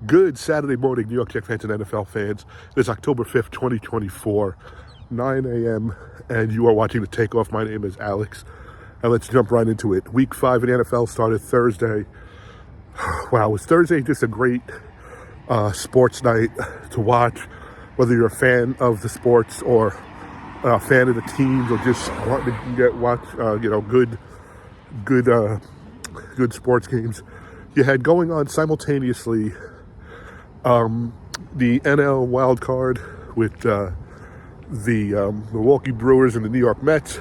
Good Saturday morning, New York Jets fans and NFL fans. It's October 5th, 2024, 9 a.m., and you are watching The Takeoff. My name is Alex, and let's jump right into it. Week 5 in the NFL started Thursday. Wow, was Thursday just a great sports night to watch, whether you're a fan of the sports or a fan of the teams or just wanting to watch good sports games. You had going on simultaneously the NL wild card with the Milwaukee Brewers and the New York Mets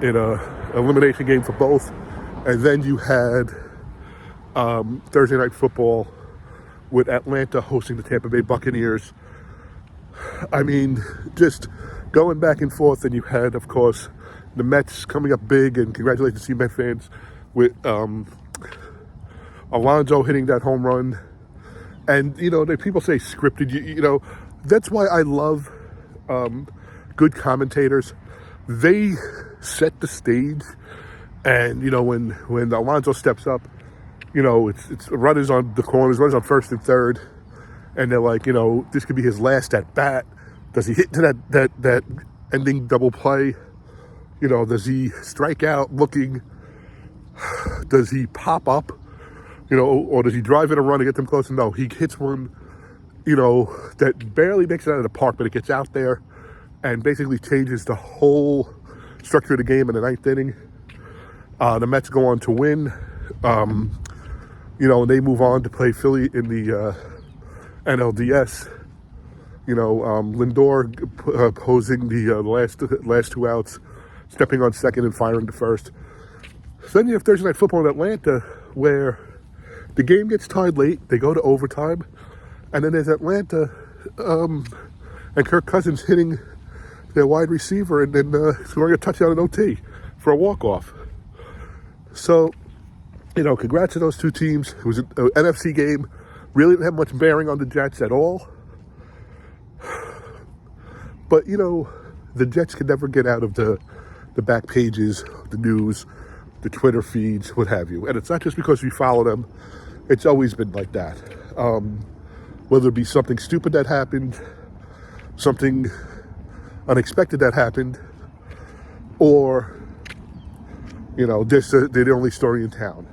in a elimination game for both, and then you had Thursday night football with Atlanta hosting the Tampa Bay Buccaneers. I mean, just going back and forth, and you had, of course, the Mets coming up big, and congratulations to Met fans with Alonso hitting that home run. And, people say scripted, that's why I love good commentators. They set the stage, and, when Alonso steps up, it's runners on the corners, runners on first and third, and they're like, this could be his last at bat. Does he hit to that ending double play? Does he strike out looking? Does he pop up? Or does he drive in a run to get them close? No, he hits one, that barely makes it out of the park, but it gets out there and basically changes the whole structure of the game in the ninth inning. The Mets go on to win. And they move on to play Philly in the NLDS. Lindor posing the last two outs, stepping on second and firing to first. So then you have Thursday night football in Atlanta, where the game gets tied late. They go to overtime, and then there's Atlanta and Kirk Cousins hitting their wide receiver and then scoring a touchdown in OT for a walk-off. So, congrats to those two teams. It was an NFC game. Really didn't have much bearing on the Jets at all. But, the Jets could never get out of the back pages, the news, the Twitter feeds, what have you. And it's not just because we follow them. It's always been like that. Whether it be something stupid that happened, something unexpected that happened, or, they're the only story in town.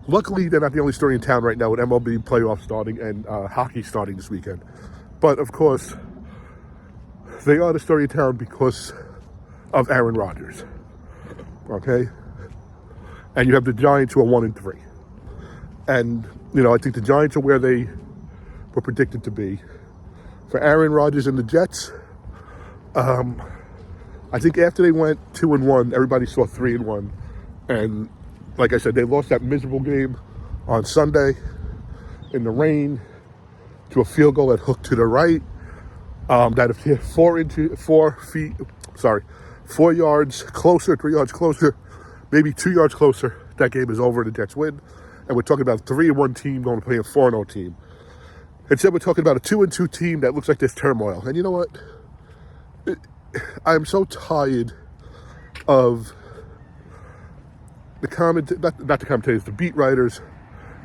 Luckily, they're not the only story in town right now with MLB playoffs starting and hockey starting this weekend. But, of course, they are the story in town because of Aaron Rodgers. Okay? And you have the Giants who are 1-3. And, I think the Giants are where they were predicted to be. For Aaron Rodgers and the Jets, I think after they went 2-1, everybody saw 3-1. And like I said, they lost that miserable game on Sunday in the rain to a field goal that hooked to the right. That if hit 4 yards closer, 3 yards closer, maybe 2 yards closer, that game is over and the Jets win. And we're talking about a 3-1 team going to play a 4-0 team. Instead, we're talking about a 2-2 team that looks like there's turmoil. And you know what? I'm so tired of not the commentators, the beat writers,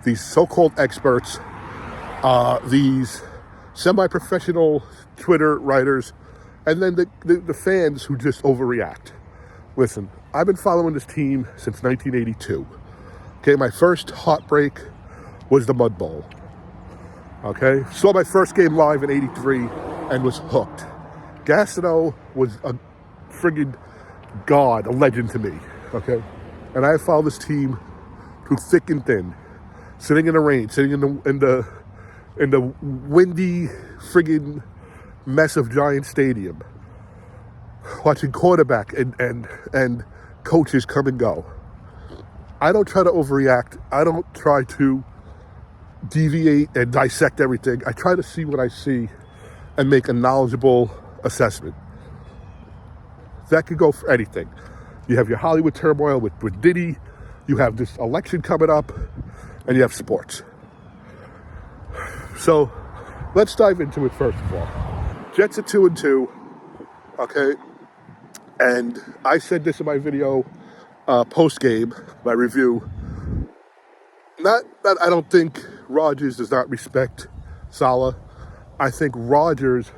these so-called experts, these semi-professional Twitter writers, and then the fans who just overreact. Listen, I've been following this team since 1982. Okay, my first heartbreak was the Mud Bowl. Okay, saw my first game live in '83 and was hooked. Gastineau was a friggin' god, a legend to me. Okay, and I have followed this team through thick and thin, sitting in the rain, sitting in the windy friggin' mess of Giant Stadium, watching quarterback and coaches come and go. I don't try to overreact. I don't try to deviate and dissect everything. I try to see what I see and make a knowledgeable assessment. That could go for anything. You have your Hollywood turmoil with Diddy. You have this election coming up, and you have sports. So let's dive into it first of all. Jets are 2-2. Okay, and I said this in my video post game, my review. Not that I don't think Rodgers does not respect Saleh. I think Rodgers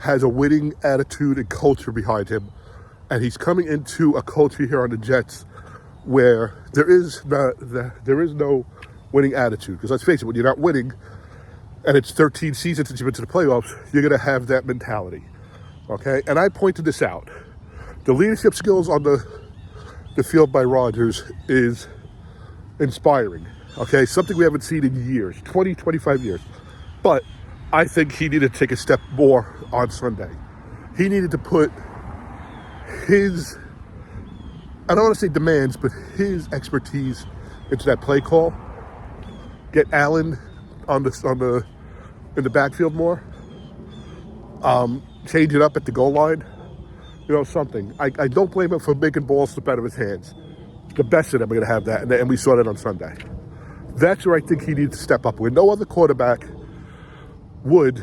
has a winning attitude and culture behind him, and he's coming into a culture here on the Jets where there is no winning attitude. Because let's face it, when you're not winning, and it's 13 seasons since you've been to the playoffs, you're going to have that mentality. Okay? And I pointed this out. The leadership skills on the field by Rodgers is inspiring. Okay? Something we haven't seen in years, 20, 25 years. But I think he needed to take a step more on Sunday. He needed to put his, I don't want to say demands, but his expertise into that play call. Get Allen in the backfield more. Change it up at the goal line. You know, something. I don't blame him for making balls slip out of his hands. The best of them are going to have that, and we saw that on Sunday. That's where I think he needs to step up. Where no other quarterback would.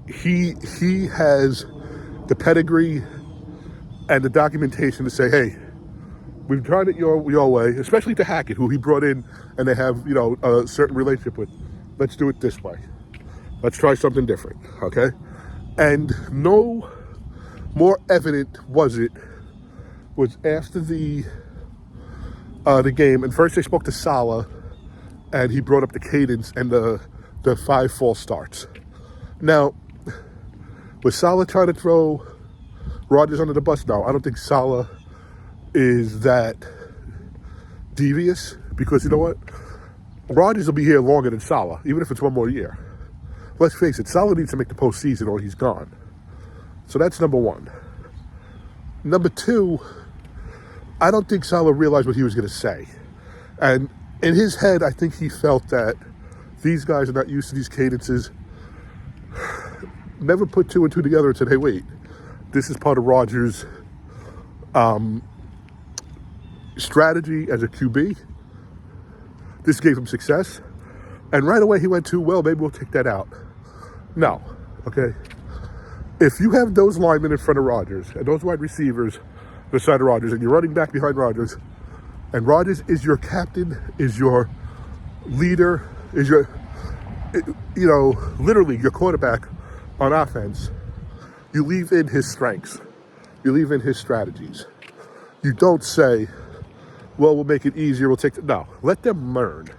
He has the pedigree and the documentation to say, hey, we've tried it your way, especially to Hackett, who he brought in and they have, you know, a certain relationship with. Let's do it this way. Let's try something different, okay? And no more evident was after the game, and first they spoke to Saleh, and he brought up the cadence and the 5 false starts. Now, was Saleh trying to throw Rodgers under the bus? No, I don't think Saleh is that devious, because you know what? Rodgers will be here longer than Saleh, even if it's one more year. Let's face it, Saleh needs to make the postseason or he's gone. So that's number one. Number two, I don't think Saleh realized what he was going to say. And in his head, I think he felt that these guys are not used to these cadences. Never put 2 and 2 together and said, hey, wait, this is part of Rodgers' strategy as a QB. This gave him success. And right away he went to, well, maybe we'll take that out. No, okay? If you have those linemen in front of Rodgers and those wide receivers beside of Rodgers and you're running back behind Rodgers, and Rodgers is your captain, is your leader, is your, you know, literally your quarterback on offense, you leave in his strengths. You leave in his strategies. You don't say, well, we'll make it easier, we'll take the, no, let them learn.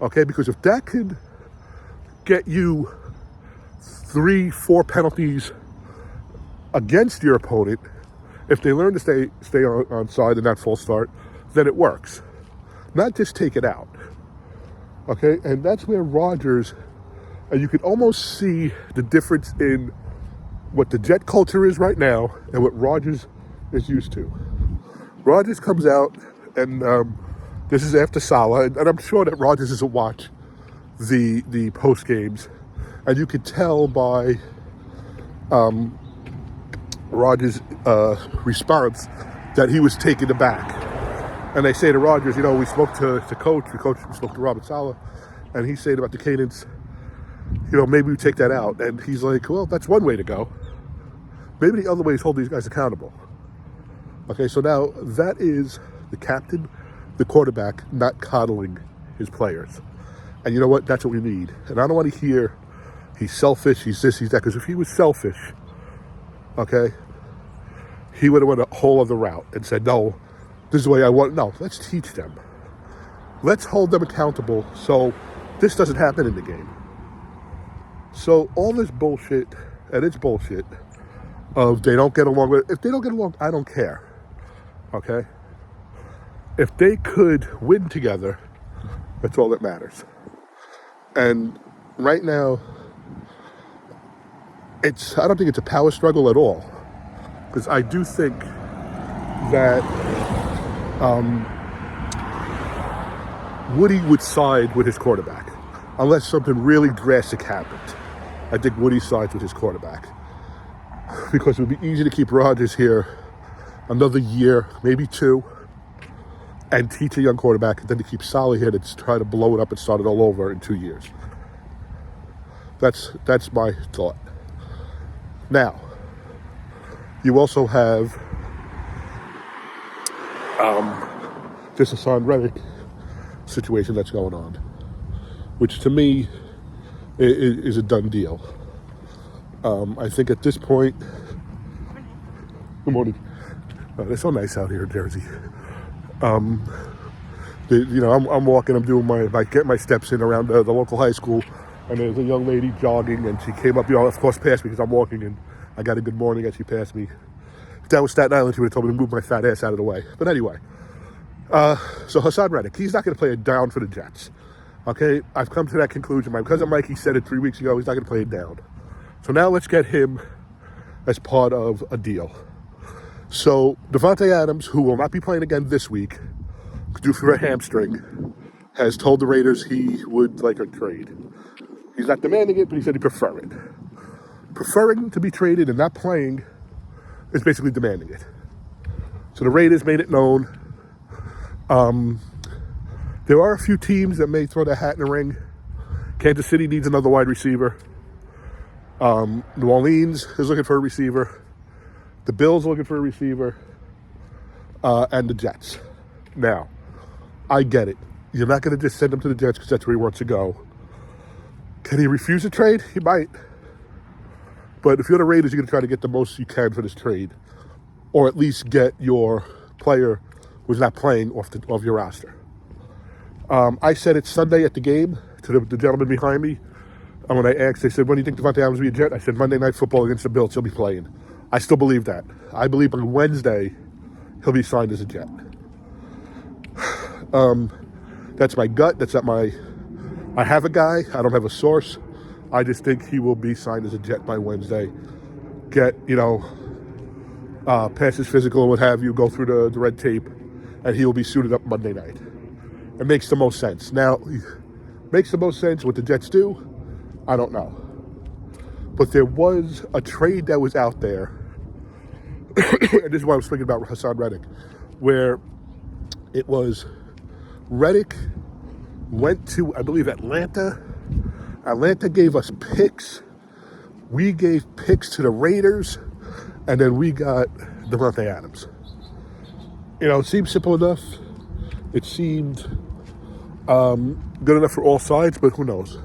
Okay, because if that could get you 3-4 penalties against your opponent, if they learn to stay on side and not false start, then it works. Not just take it out. Okay, and that's where Rodgers, and you can almost see the difference in what the Jet culture is right now and what Rodgers is used to. Rodgers comes out, and this is after Saleh, and I'm sure that Rodgers doesn't watch the post games, and you could tell by Rodgers' response that he was taken aback. And they say to Rodgers, you know, we spoke to coach, we spoke to Robert Saleh, and he's saying about the cadence, you know, maybe we take that out. And he's like, well, that's one way to go. Maybe the other way is hold these guys accountable. Okay, so now that is the captain, the quarterback, not coddling his players. And you know what? That's what we need. And I don't want to hear he's selfish, he's this, he's that. Because if he was selfish, okay, he would have went a whole other route and said, no, this is the way I want. No, let's teach them. Let's hold them accountable so this doesn't happen in the game. So all this bullshit, and it's bullshit, of they don't get along with, if they don't get along, I don't care. Okay? If they could win together, that's all that matters. And right now, I don't think it's a power struggle at all. Because I do think that Woody would side with his quarterback. Unless something really drastic happened. I think Woody sides with his quarterback. Because it would be easy to keep Rodgers here another year, maybe 2, and teach a young quarterback, than to keep Saleh here to try to blow it up and start it all over in 2 years. That's my thought. Now, you also have this Hassan Reddick situation that's going on. which to me is a done deal. I think at this point, good morning. It's so nice out here in Jersey. I'm walking. I'm doing get my steps in around the local high school, and there's a young lady jogging, and she came up, of course, past me because I'm walking, and I got a good morning as she passed me. If that was Staten Island, she would have told me to move my fat ass out of the way. But anyway, so Hassan Reddick, he's not going to play it down for the Jets. Okay, I've come to that conclusion. My cousin Mikey said it 3 weeks ago. He's not going to play it down. So now let's get him as part of a deal. So Davante Adams, who will not be playing again this week, due for a hamstring, has told the Raiders he would like a trade. He's not demanding it, but he said he'd prefer it. Preferring to be traded and not playing is basically demanding it. So the Raiders made it known. There are a few teams that may throw their hat in the ring. Kansas City needs another wide receiver. New Orleans is looking for a receiver. The Bills are looking for a receiver. And the Jets. Now, I get it. You're not going to just send him to the Jets because that's where he wants to go. Can he refuse a trade? He might. But if you're the Raiders, you're going to try to get the most you can for this trade. Or at least get your player who's not playing off your roster. I said it Sunday at the game to the gentleman behind me. And when I asked, they said, when do you think Davante Adams will be a Jet? I said, Monday Night Football against the Bills, he'll be playing. I still believe that. I believe on Wednesday, he'll be signed as a Jet. That's my gut. That's not my... I have a guy. I don't have a source. I just think he will be signed as a Jet by Wednesday. Get, pass his physical and what have you, go through the red tape, and he will be suited up Monday night. It makes the most sense. Now, makes the most sense what the Jets do, I don't know. But there was a trade that was out there, and this is why I was thinking about Hassan Reddick, where it was Reddick went to, I believe, Atlanta. Atlanta gave us picks. We gave picks to the Raiders, and then we got Davante Adams. It seemed simple enough. It seemed good enough for all sides, but who knows?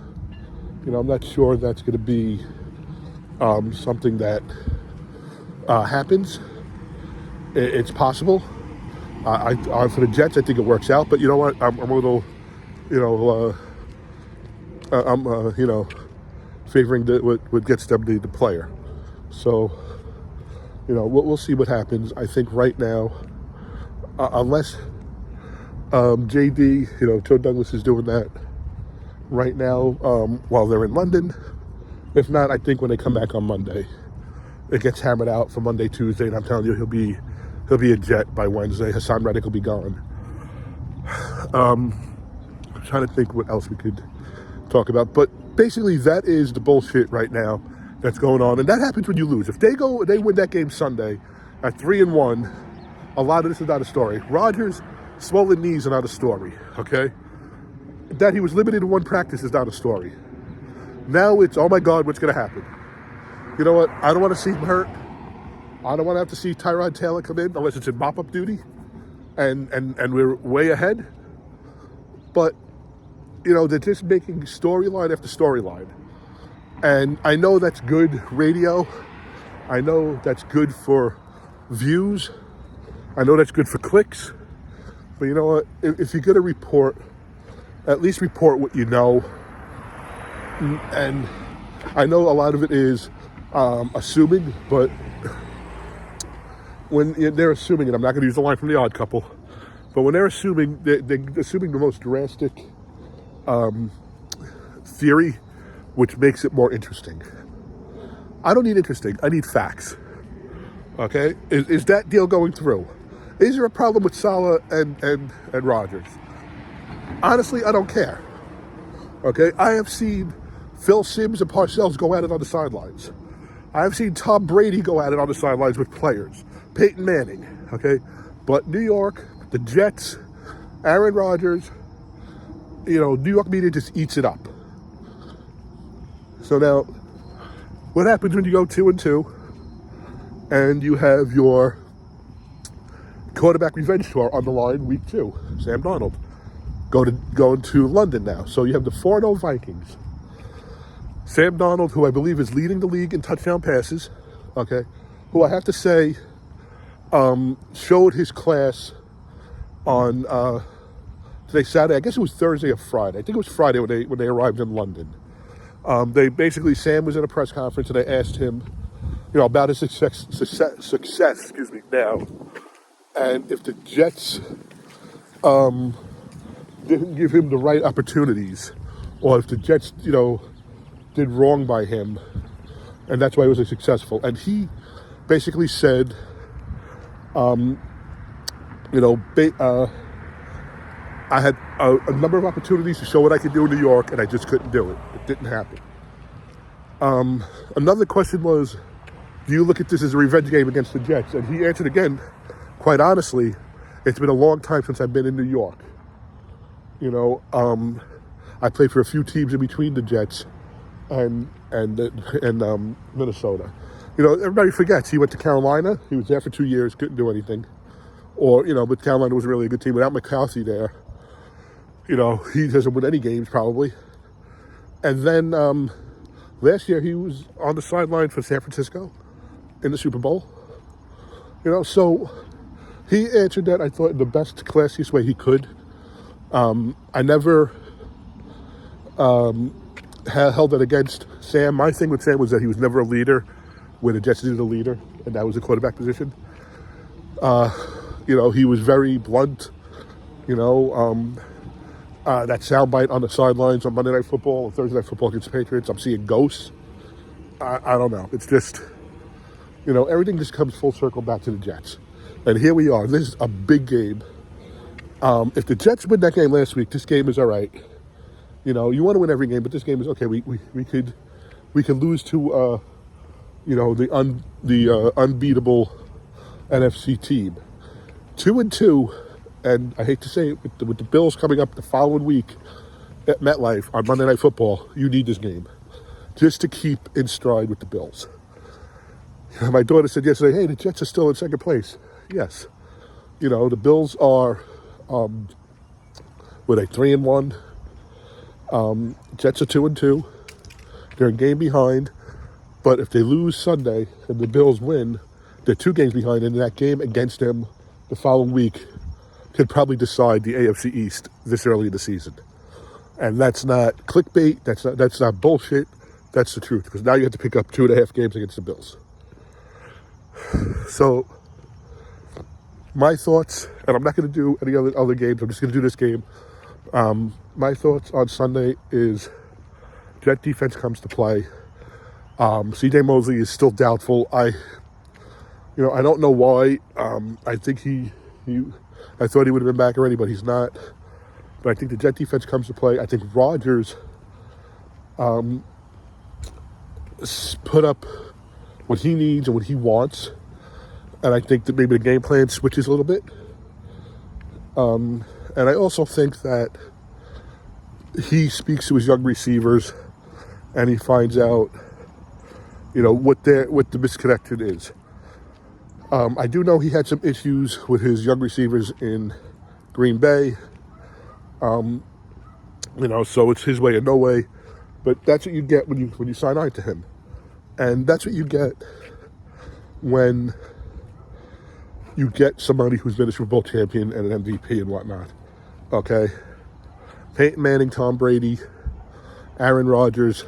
I'm not sure that's going to be something that happens. It's possible. For the Jets, I think it works out, but you know what? I'm a little, favoring what gets them the player. So, we'll see what happens. I think right now, unless JD, Joe Douglas is doing that right now while they're in London. If not, I think when they come back on Monday, it gets hammered out for Monday, Tuesday, and I'm telling you, he'll be a Jet by Wednesday. Hassan Reddick will be gone. I'm trying to think what else we could talk about, but basically that is the bullshit right now that's going on, and that happens when you lose. If they win that game Sunday at 3-1, a lot of this is not a story. Rodgers' swollen knees are not a story, okay? That he was limited in one practice is not a story. Now it's, oh my God, what's going to happen? You know what? I don't want to see him hurt. I don't want to have to see Tyrod Taylor come in unless it's in mop-up duty, and we're way ahead. But, they're just making storyline after storyline. And I know that's good radio. I know that's good for views. I know that's good for clicks. But you know what? If you're going to report, at least report what you know. And I know a lot of it is assuming, but when they're assuming, and I'm not going to use the line from The Odd Couple, but when they're assuming, they're assuming the most drastic theory, which makes it more interesting. I don't need interesting. I need facts. Okay? Is that deal going through? Is there a problem with Saleh and Rodgers? Honestly, I don't care. Okay? I have seen Phil Simms and Parcells go at it on the sidelines. I have seen Tom Brady go at it on the sidelines with players. Peyton Manning. Okay? But New York, the Jets, Aaron Rodgers, New York media just eats it up. So now, what happens when you go 2-2 and you have your quarterback revenge tour on the line week 2, Sam Darnold? going to London now. So you have the 4-0 Vikings. Sam Darnold, who I believe is leading the league in touchdown passes, okay, who I have to say showed his class on today, Saturday. I guess it was Thursday or Friday. I think it was Friday when they arrived in London. Sam was in a press conference and they asked him, about his success, now, and if the Jets didn't give him the right opportunities, or if the Jets, did wrong by him, and that's why he wasn't successful. And he basically said, I had a number of opportunities to show what I could do in New York, and I just couldn't do it. It didn't happen. Another question was, do you look at this as a revenge game against the Jets? And he answered again, quite honestly, it's been a long time since I've been in New York. I played for a few teams in between the Jets and Minnesota. Everybody forgets he went to Carolina. He was there for 2 years, couldn't do anything. But Carolina wasn't really a good team without McCarthy there. He doesn't win any games probably. And then last year he was on the sideline for San Francisco in the Super Bowl. So he answered that, I thought, in the best, classiest way he could. I never held it against Sam. My thing with Sam was that he was never a leader, where the Jets needed a leader, and that was the quarterback position. He was very blunt. That soundbite on the sidelines on Monday Night Football and Thursday Night Football against the Patriots, I'm seeing ghosts. I don't know. It's just, everything just comes full circle back to the Jets. And here we are. This is a big game. If the Jets win that game last week, this game is all right. You want to win every game, but this game is okay. We could lose to the unbeatable NFC team. 2-2, and I hate to say it, with the Bills coming up the following week at MetLife on Monday Night Football, you need this game just to keep in stride with the Bills. My daughter said yesterday, "Hey, the Jets are still in second place." Yes, the Bills are. Were they 3-1? Jets are 2-2. They're a game behind, but if they lose Sunday and the Bills win, they're 2 games behind, and that game against them the following week could probably decide the AFC East this early in the season. And that's not clickbait. That's not bullshit. That's the truth. Because now you have to pick up 2.5 games against the Bills. So my thoughts, and I'm not going to do any other games. I'm just going to do this game. My thoughts on Sunday is Jet defense comes to play. C.J. Mosley is still doubtful. I don't know why. I think I thought he would have been back already, but he's not. But I think the Jet defense comes to play. I think Rodgers put up what he needs and what he wants. And I think that maybe the game plan switches a little bit. And I also think that he speaks to his young receivers and he finds out, what the misconnection is. I do know he had some issues with his young receivers in Green Bay. So it's his way or no way. But that's what you get when you sign on to him. And that's what you get when you get somebody who's been a Super Bowl champion and an MVP and whatnot. Okay? Peyton Manning, Tom Brady, Aaron Rodgers,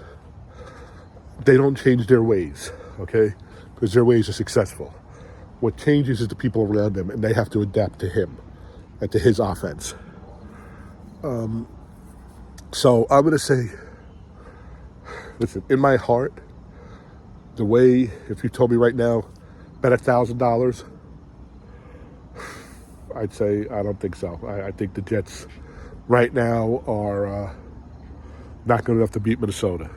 they don't change their ways, okay? Because their ways are successful. What changes is the people around them, and they have to adapt to him and to his offense. So I'm going to say, listen, in my heart, the way, if you told me right now, bet $1,000, I'd say I don't think so. I think the Jets right now are not good enough to beat Minnesota.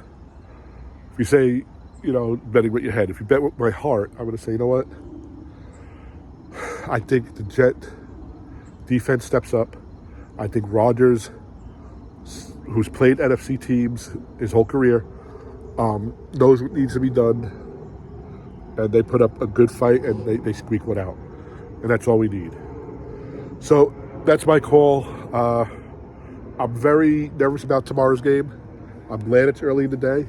If you say, betting with your head, if you bet with my heart, I'm going to say, you know what? I think the Jet defense steps up. I think Rodgers, who's played NFC teams his whole career, knows what needs to be done. And they put up a good fight and they squeak one out. And that's all we need. So that's my call. I'm very nervous about tomorrow's game. I'm glad it's early in the day.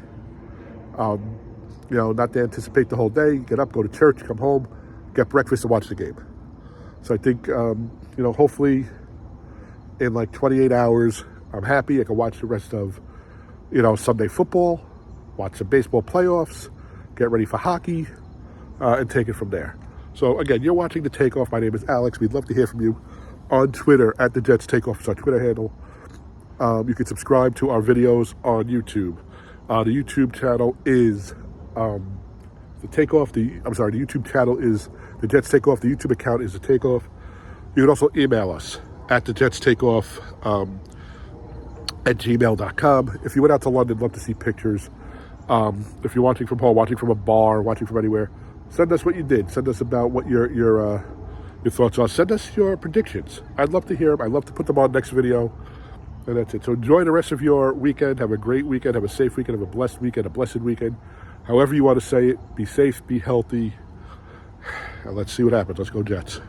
Not to anticipate the whole day. Get up, go to church, come home, get breakfast, and watch the game. So I think, hopefully in like 28 hours, I'm happy. I can watch the rest of, Sunday football, watch some baseball playoffs, get ready for hockey, and take it from there. So again, you're watching The Takeoff. My name is Alex. We'd love to hear from you on Twitter at The Jets Takeoff. It's our Twitter handle. You can subscribe to our videos on YouTube. The YouTube channel is The Takeoff. The YouTube channel is The Jets Takeoff. The YouTube account is The Takeoff. You can also email us at The Jets Takeoff at gmail.com. If you went out to London, love to see pictures. If you're watching from home, watching from a bar, watching from anywhere, send us what you did. Send us about what your thoughts are. Send us your predictions. I'd love to hear them. I'd love to put them on next video. And that's it. So enjoy the rest of your weekend. Have a great weekend. Have a safe weekend. Have a blessed weekend. A blessed weekend. However you want to say it. Be safe. Be healthy. And let's see what happens. Let's go Jets.